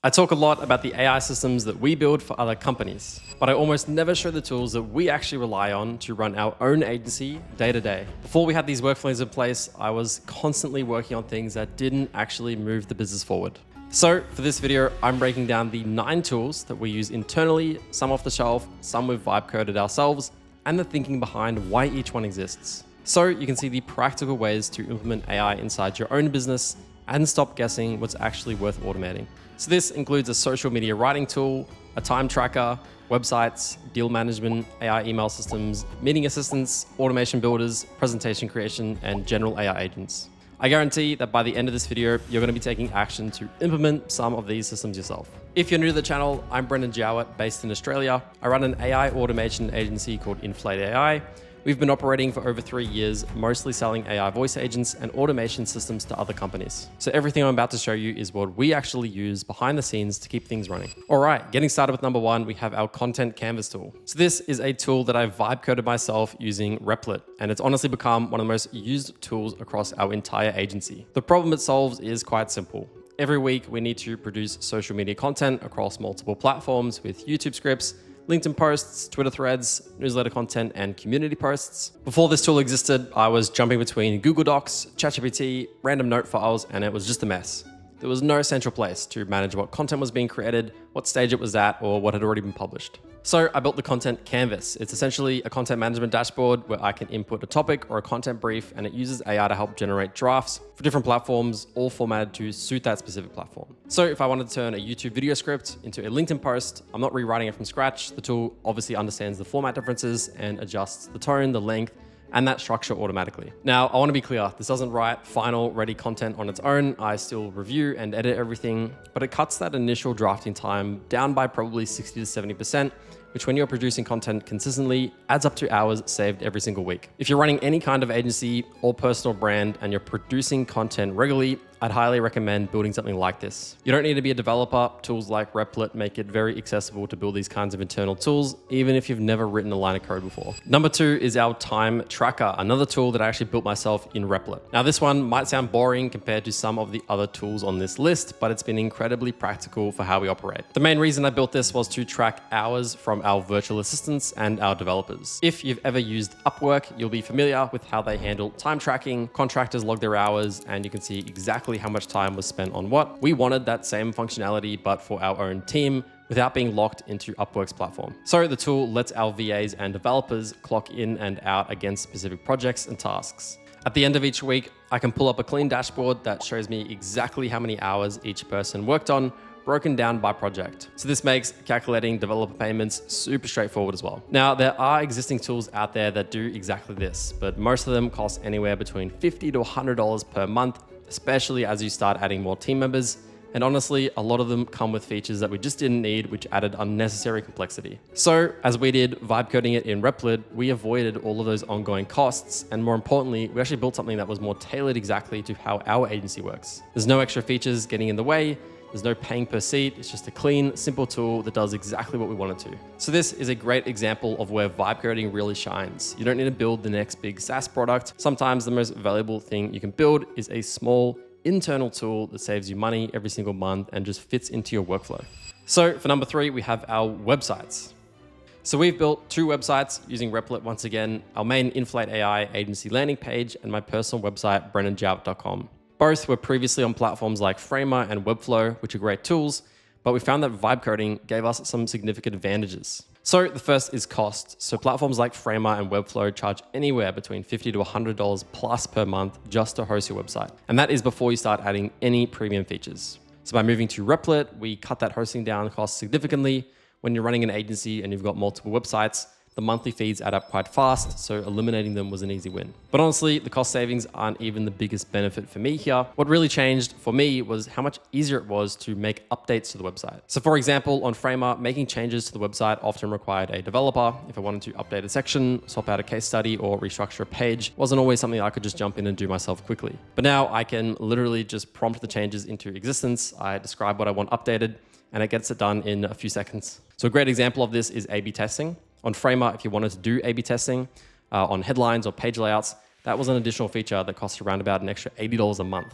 I talk a lot about the AI systems that we build for other companies, but I almost never show the tools that we actually rely on to run our own agency day to day. Before we had these workflows in place, I was constantly working on things that didn't actually move the business forward. So for this video, I'm breaking down the 9 tools that we use internally, some off the shelf, some we've vibe coded ourselves, and the thinking behind why each one exists. So you can see the practical ways to implement AI inside your own business and stop guessing what's actually worth automating. So this includes a social media writing tool, a time tracker, websites, deal management, AI email systems, meeting assistants, automation builders, presentation creation, and general AI agents. I guarantee that by the end of this video, you're going to be taking action to implement some of these systems yourself. If you're new to the channel, I'm Jowett, based in Australia. I run an AI automation agency called Inflate AI. We've been operating for over 3 years, mostly selling AI voice agents and automation systems to other companies. So everything I'm about to show you is what we actually use behind the scenes to keep things running. All right, getting started with number 1, we have our content canvas tool. So this is a tool that I vibe coded myself using Replit, and it's honestly become one of the most used tools across our entire agency. The problem it solves is quite simple. Every week, we need to produce social media content across multiple platforms with YouTube scripts, LinkedIn posts, Twitter threads, newsletter content, and community posts. Before this tool existed, I was jumping between Google Docs, ChatGPT, random note files, and it was just a mess. There was no central place to manage what content was being created, what stage it was at, or what had already been published. So I built the content canvas. It's essentially a content management dashboard where I can input a topic or a content brief, and it uses AI to help generate drafts for different platforms, all formatted to suit that specific platform. So if I wanted to turn a YouTube video script into a LinkedIn post, I'm not rewriting it from scratch. The tool obviously understands the format differences and adjusts the tone, the length, and that structure automatically. Now, I want to be clear, this doesn't write final ready content on its own. I still review and edit everything, but it cuts that initial drafting time down by probably 60 to 70%, which when you're producing content consistently adds up to hours saved every single week. If you're running any kind of agency or personal brand and you're producing content regularly, I'd highly recommend building something like this. You don't need to be a developer. Tools like Replit make it very accessible to build these kinds of internal tools, even if you've never written a line of code before. Number 2 is our time tracker, another tool that I actually built myself in Replit. Now this one might sound boring compared to some of the other tools on this list, but it's been incredibly practical for how we operate. The main reason I built this was to track hours from our virtual assistants and our developers. If you've ever used Upwork, you'll be familiar with how they handle time tracking. Contractors log their hours and you can see exactly how much time was spent on what. We wanted that same functionality, but for our own team without being locked into Upwork's platform. So the tool lets our VAs and developers clock in and out against specific projects and tasks. At the end of each week, I can pull up a clean dashboard that shows me exactly how many hours each person worked on, broken down by project. So this makes calculating developer payments super straightforward as well. Now, there are existing tools out there that do exactly this, but most of them cost anywhere between $50 to $100 per month, especially as you start adding more team members. And honestly, a lot of them come with features that we just didn't need, which added unnecessary complexity. So as we did vibe coding it in Replit, we avoided all of those ongoing costs. And more importantly, we actually built something that was more tailored exactly to how our agency works. There's no extra features getting in the way. There's no paying per seat. It's just a clean, simple tool that does exactly what we want it to. So this is a great example of where vibe coding really shines. You don't need to build the next big SaaS product. Sometimes the most valuable thing you can build is a small internal tool that saves you money every single month and just fits into your workflow. So for number 3, we have our websites. So we've built 2 websites using Replit once again, our main Inflate AI agency landing page and my personal website, brendonjowett.com. Both were previously on platforms like Framer and Webflow, which are great tools, but we found that vibe coding gave us some significant advantages. So the first is cost. So platforms like Framer and Webflow charge anywhere between $50 to $100 plus per month just to host your website. And that is before you start adding any premium features. So by moving to Replit, we cut that hosting down cost significantly. When you're running an agency and you've got multiple websites, the monthly fees add up quite fast, so eliminating them was an easy win. But honestly, the cost savings aren't even the biggest benefit for me here. What really changed for me was how much easier it was to make updates to the website. So for example, on Framer, making changes to the website often required a developer. If I wanted to update a section, swap out a case study, or restructure a page, wasn't always something I could just jump in and do myself quickly. But now I can literally just prompt the changes into existence. I describe what I want updated, and it gets it done in a few seconds. So a great example of this is A/B testing. On Framer, if you wanted to do A/B testing on headlines or page layouts, that was an additional feature that cost around about an extra $80 a month.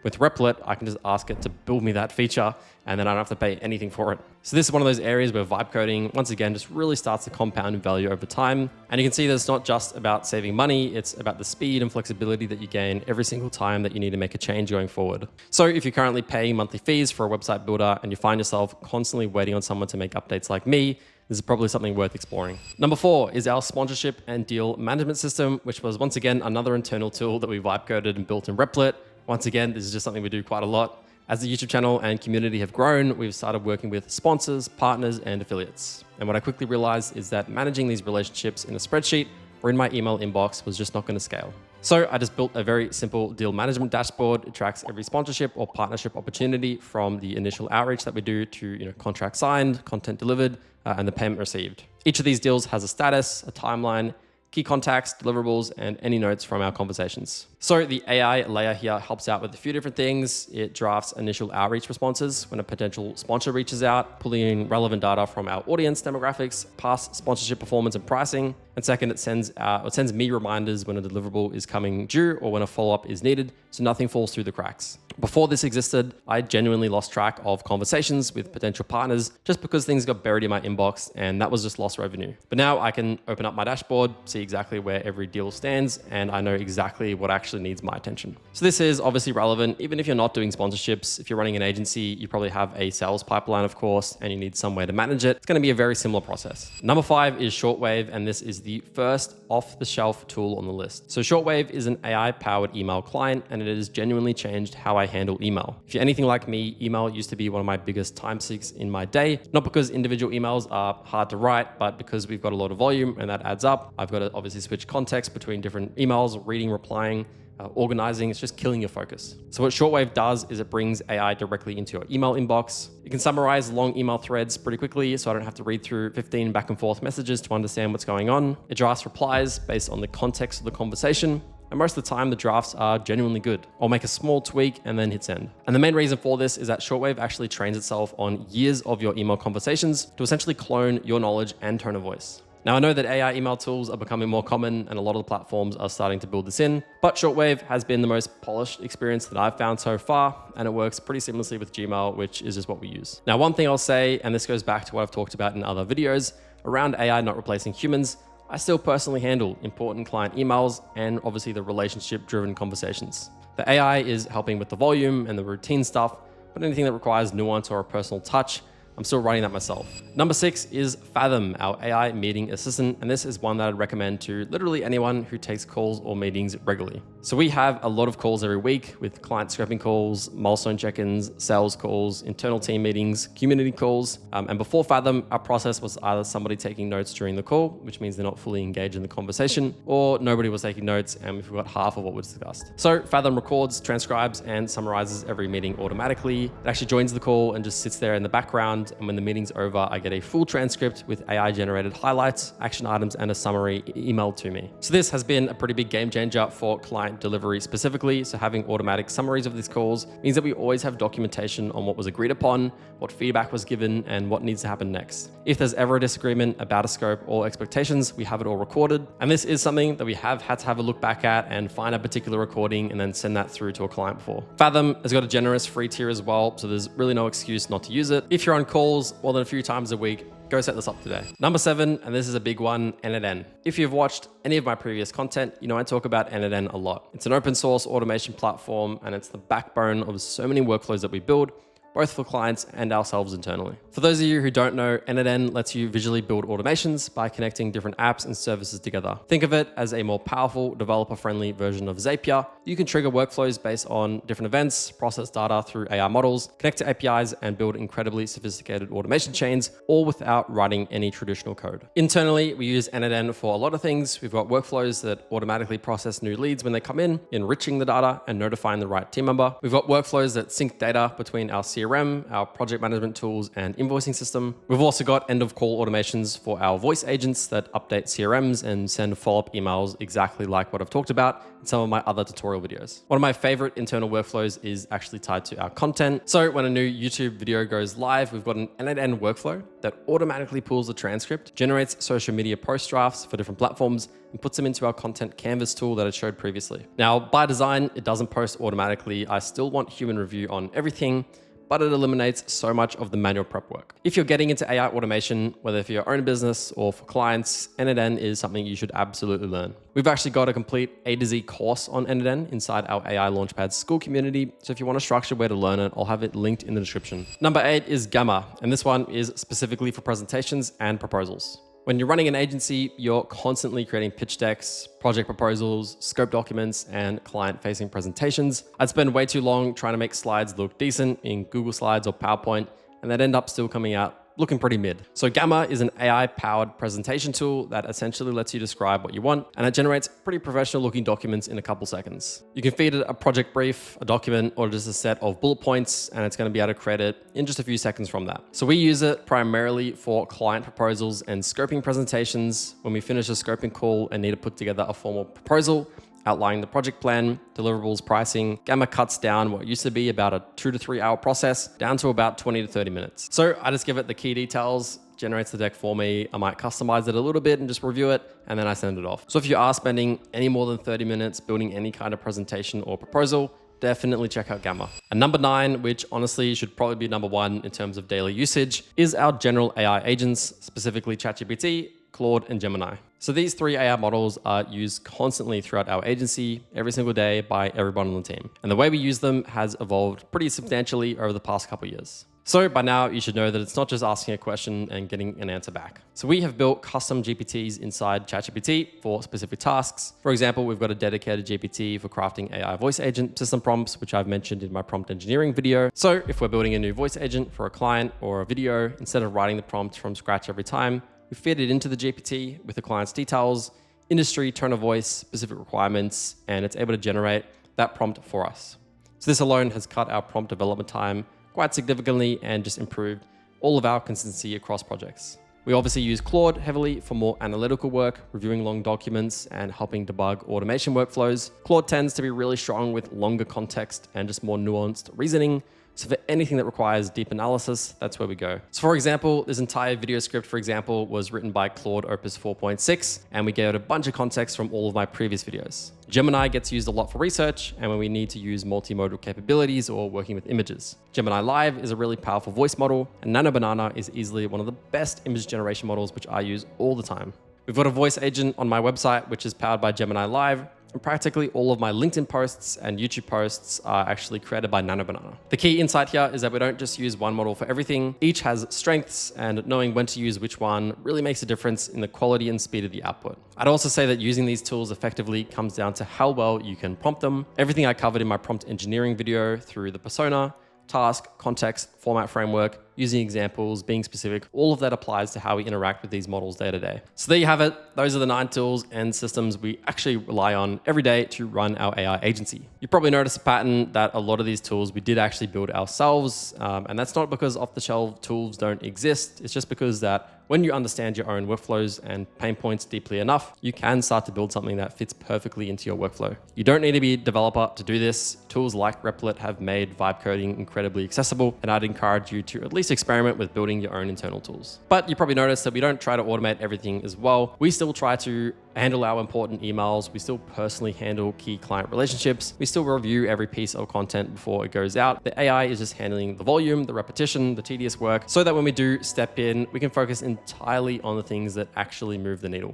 With Replit, I can just ask it to build me that feature, and then I don't have to pay anything for it. So this is one of those areas where vibe coding, once again, just really starts to compound in value over time. And you can see that it's not just about saving money, it's about the speed and flexibility that you gain every single time that you need to make a change going forward. So if you're currently paying monthly fees for a website builder and you find yourself constantly waiting on someone to make updates like me, this is probably something worth exploring. Number 4 is our sponsorship and deal management system, which was once again another internal tool that we vibe coded and built in Replit. Once again, this is just something we do quite a lot. As the YouTube channel and community have grown, we've started working with sponsors, partners, and affiliates. And what I quickly realized is that managing these relationships in a spreadsheet or in my email inbox was just not going to scale. So I just built a very simple deal management dashboard. It tracks every sponsorship or partnership opportunity from the initial outreach that we do to contract signed, content delivered, and the payment received. Each of these deals has a status, a timeline, key contacts, deliverables, and any notes from our conversations. So the AI layer here helps out with a few different things. It drafts initial outreach responses when a potential sponsor reaches out, pulling in relevant data from our audience demographics, past sponsorship performance and pricing. And second, it sends me reminders when a deliverable is coming due or when a follow-up is needed, so nothing falls through the cracks. Before this existed, I genuinely lost track of conversations with potential partners just because things got buried in my inbox and that was just lost revenue. But now I can open up my dashboard, see exactly where every deal stands, and I know exactly what actually needs my attention. So this is obviously relevant even if you're not doing sponsorships. If you're running an agency, you probably have a sales pipeline, of course, and you need some way to manage it. It's going to be a very similar process. Number 5 is Shortwave, and this is the first off-the-shelf tool on the list. So Shortwave is an AI-powered email client, and it has genuinely changed how I handle email. If you're anything like me, email used to be one of my biggest time sinks in my day, not because individual emails are hard to write, but because we've got a lot of volume and that adds up. I've got to obviously switch context between different emails, reading, replying, organizing. It's just killing your focus. So what Shortwave does is it brings AI directly into your email inbox. It can summarize long email threads pretty quickly, so I don't have to read through 15 back and forth messages to understand what's going on. It drafts replies based on the context of the conversation. And most of the time, the drafts are genuinely good. I'll make a small tweak and then hit send. And the main reason for this is that Shortwave actually trains itself on years of your email conversations to essentially clone your knowledge and tone of voice. Now, I know that AI email tools are becoming more common and a lot of the platforms are starting to build this in, but Shortwave has been the most polished experience that I've found so far, and it works pretty seamlessly with Gmail, which is just what we use. Now, one thing I'll say, and this goes back to what I've talked about in other videos, around AI not replacing humans, I still personally handle important client emails and obviously the relationship-driven conversations. The AI is helping with the volume and the routine stuff, but anything that requires nuance or a personal touch, I'm still writing that myself. Number 6 is Fathom, our AI meeting assistant, and this is one that I'd recommend to literally anyone who takes calls or meetings regularly. So we have a lot of calls every week with client scoping calls, milestone check-ins, sales calls, internal team meetings, community calls. And before Fathom, our process was either somebody taking notes during the call, which means they're not fully engaged in the conversation, or nobody was taking notes and we forgot half of what was discussed. So Fathom records, transcribes, and summarizes every meeting automatically. It actually joins the call and just sits there in the background. And when the meeting's over, I get a full transcript with AI generated highlights, action items, and a summary emailed to me. So this has been a pretty big game changer for client delivery specifically. So having automatic summaries of these calls means that we always have documentation on what was agreed upon, what feedback was given, and what needs to happen next. If there's ever a disagreement about a scope or expectations, we have it all recorded. And this is something that we have had to have a look back at and find a particular recording and then send that through to a client before. Fathom has got a generous free tier as well, so there's really no excuse not to use it. If you're on calls more than a few times a week, go set this up today. Number 7, and this is a big one, n8n. If you've watched any of my previous content, you know I talk about n8n a lot. It's an open source automation platform, and it's the backbone of so many workflows that we build, both for clients and ourselves internally. For those of you who don't know, n8n lets you visually build automations by connecting different apps and services together. Think of it as a more powerful, developer-friendly version of Zapier. You can trigger workflows based on different events, process data through AI models, connect to APIs, and build incredibly sophisticated automation chains, all without writing any traditional code. Internally, we use n8n for a lot of things. We've got workflows that automatically process new leads when they come in, enriching the data and notifying the right team member. We've got workflows that sync data between our CRM CRM, our project management tools, and invoicing system. We've also got end-of-call automations for our voice agents that update CRMs and send follow-up emails exactly like what I've talked about in some of my other tutorial videos. One of my favorite internal workflows is actually tied to our content. So when a new YouTube video goes live, we've got an end-to-end workflow that automatically pulls the transcript, generates social media post drafts for different platforms, and puts them into our content canvas tool that I showed previously. Now, by design, it doesn't post automatically. I still want human review on everything, but it eliminates so much of the manual prep work. If you're getting into AI automation, whether for your own business or for clients, end-to-end is something you should absolutely learn. We've actually got a complete A to Z course on end-to-end inside our AI Launchpad school community. So if you want a structured way to learn it, I'll have it linked in the description. Number 8 is Gamma, and this one is specifically for presentations and proposals. When you're running an agency, you're constantly creating pitch decks, project proposals, scope documents, and client-facing presentations. I'd spend way too long trying to make slides look decent in Google Slides or PowerPoint, and they'd end up still coming out looking pretty mid. So Gamma is an AI-powered presentation tool that essentially lets you describe what you want, and it generates pretty professional looking documents in a couple seconds. You can feed it a project brief, a document, or just a set of bullet points, and it's going to be able to create it in just a few seconds from that. So we use it primarily for client proposals and scoping presentations. When we finish a scoping call and need to put together a formal proposal, outlining the project plan, deliverables, pricing, Gamma cuts down what used to be about a 2 to 3 hour process down to about 20 to 30 minutes. So I just give it the key details, generates the deck for me. I might customize it a little bit and just review it, and then I send it off. So if you are spending any more than 30 minutes building any kind of presentation or proposal, definitely check out Gamma. And number 9, which honestly should probably be number 1 in terms of daily usage, is our general AI agents, specifically ChatGPT, Claude, and Gemini. So these 3 AI models are used constantly throughout our agency every single day by everyone on the team. And the way we use them has evolved pretty substantially over the past couple of years. So by now you should know that it's not just asking a question and getting an answer back. So we have built custom GPTs inside ChatGPT for specific tasks. For example, we've got a dedicated GPT for crafting AI voice agent system prompts, which I've mentioned in my prompt engineering video. So if we're building a new voice agent for a client or a video, instead of writing the prompt from scratch every time, we feed it into the GPT with the client's details, industry, tone of voice, specific requirements, and it's able to generate that prompt for us. So this alone has cut our prompt development time quite significantly and just improved all of our consistency across projects. We obviously use Claude heavily for more analytical work, reviewing long documents and helping debug automation workflows. Claude tends to be really strong with longer context and just more nuanced reasoning. So for anything that requires deep analysis, that's where we go. So for example, this entire video script, for example, was written by Claude Opus 4.6, and we gave it a bunch of context from all of my previous videos. Gemini gets used a lot for research and when we need to use multimodal capabilities or working with images. Gemini Live is a really powerful voice model, and Nano Banana is easily one of the best image generation models, which I use all the time. We've got a voice agent on my website, which is powered by Gemini Live, and practically all of my LinkedIn posts and YouTube posts are actually created by Nano Banana. The key insight here is that we don't just use one model for everything. Each has strengths, and knowing when to use which one really makes a difference in the quality and speed of the output. I'd also say that using these tools effectively comes down to how well you can prompt them. Everything I covered in my prompt engineering video through the persona, task, context, format framework, using examples, being specific, all of that applies to how we interact with these models day to day. So there you have it. Those are the 9 tools and systems we actually rely on every day to run our AI agency. You probably noticed a pattern that a lot of these tools we did actually build ourselves. And that's not because off-the-shelf tools don't exist. It's just because that when you understand your own workflows and pain points deeply enough, you can start to build something that fits perfectly into your workflow. You don't need to be a developer to do this. Tools like Replit have made vibe coding incredibly accessible, and I'd encourage you to at least experiment with building your own internal tools. But you probably noticed that we don't try to automate everything as well. We still try to handle our important emails. We still personally handle key client relationships. We still review every piece of content before it goes out. The AI is just handling the volume, the repetition, the tedious work, so that when we do step in, we can focus entirely on the things that actually move the needle.